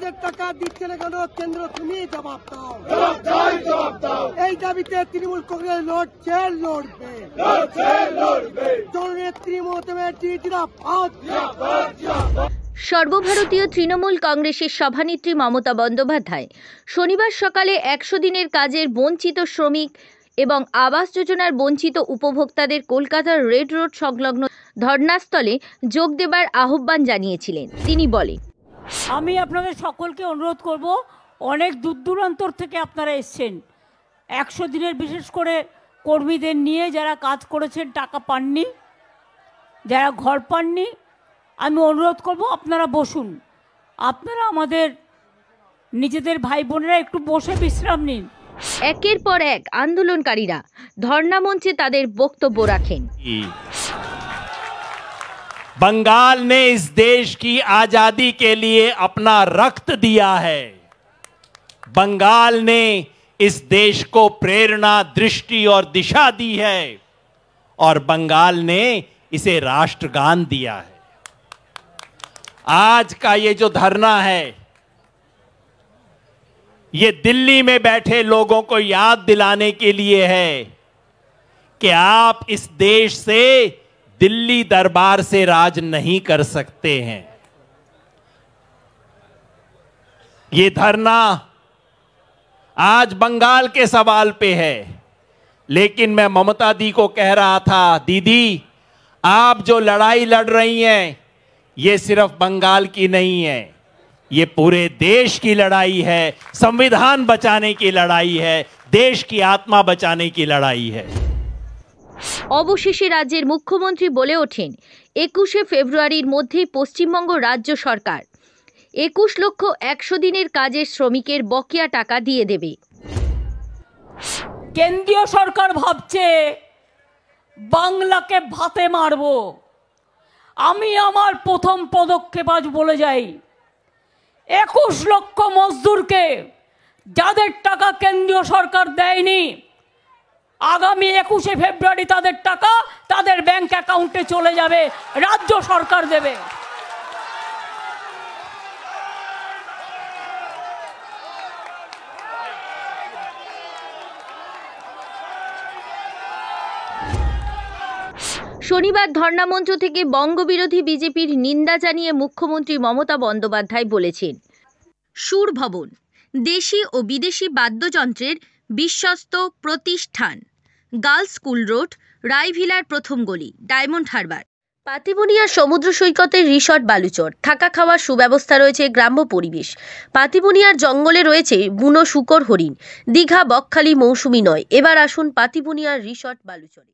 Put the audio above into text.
তাদের টাকা দিচ্ছে না কেন? কেন্দ্র তুমি জবাব দাও। এই দাবিতে তৃণমূল কংগ্রেস লড়বে। জননেত্রী মমতা ব্যানার্জি জিন্দাবাদ। সর্বভারতীয় তৃণমূল কংগ্রেসের সভানেত্রী মমতা বন্দ্যোপাধ্যায় শনিবার সকালে ১০০ দিনের কাজের বঞ্চিত শ্রমিক এবং আবাস যোজনার বঞ্চিত উপভোক্তাদের কলকাতার রেড রোড সংলগ্ন ধর্নাস্থলে যোগ দেবার আহ্বান জানিয়েছিলেন। তিনি বলেন, আমি আপনাদের সকলকে অনুরোধ করব, অনেক দূর দূরান্তর থেকে আপনারা এসছেন। ১০০ দিনের বিশেষ করে কর্মীদের নিয়ে যারা কাজ করেছেন, টাকা পাননি, যারা ঘর পাননি, আমি অনুরোধ করব আপনারা বসুন। আপনারা আমাদের নিজেদের ভাই বোনেরা একটু বসে বিশ্রাম নিন। একের পর এক আন্দোলনকারীরা ধর্ণা মঞ্চে তাদের বক্তব্য রাখেন। बंगाल ने इस देश की आजादी के लिए अपना रक्त दिया है। बंगाल ने इस देश को प्रेरणा, दृष्टि और दिशा दी है और बंगाल ने इसे राष्ट्रगान दिया है। आज का ये जो धरना है, ये दिल्ली में बैठे लोगों को याद दिलाने के लिए है कि आप इस देश से दिल्ली दरबार से राज नहीं कर सकते हैं। ये धरना आज बंगाल के सवाल पे है, लेकिन मैं ममता दी को कह रहा था, दीदी आप जो लड़ाई लड़ रही हैं ये सिर्फ बंगाल की नहीं है, ये पूरे देश की लड़ाई है। संविधान बचाने की लड़ाई है, देश की आत्मा बचाने की लड़ाई है। অবশেষে রাজ্যের মুখ্যমন্ত্রী বলে ওঠেন, ২১শে ফেব্রুয়ারির মধ্যেই পশ্চিমবঙ্গ রাজ্য সরকার ২১ লক্ষ ১০০ দিনের কাজের শ্রমিকের বকেয়া টাকা দিয়ে দেবে। কেন্দ্রীয় সরকার ভাবছে বাংলাকে ভাতে মারব। আমি আমার প্রথম পদক্ষেপ আজ বলে যাই, ২১ লক্ষ মজদুরকে যাদের টাকা কেন্দ্রীয় সরকার দেয়নি, আগামী ২১শে ফেব্রুয়ারি তাদের টাকা তাদের ব্যাংক অ্যাকাউন্টে চলে যাবে, রাজ্য সরকার দেবে। শনিবার ধর্ণামঞ্চ থেকে বঙ্গবিরোধী বিজেপির নিন্দা জানিয়ে মুখ্যমন্ত্রী মমতা বন্দ্যোপাধ্যায় বলেছেন, সুর ভবন দেশি ও বিদেশি বাদ্যযন্ত্রের বিশ্বস্ত প্রতিষ্ঠান, গার্লস স্কুল রোড, রায়ভিলার প্রথম গলি, ডায়মন্ড হারবার, পাতিবুনিয়ার সমুদ্র সৈকতের রিসর্ট বালুচর, থাকা খাওয়ার সুব্যবস্থা রয়েছে, গ্রাম্য পরিবেশ। পাতিবুনিয়ার জঙ্গলে রয়েছে বুনো শূকর হরিণ। দীঘা বকখালি মৌসুমী নয়। এবার আসুন পাতিবুনিয়ার রিসর্ট বালুচরে।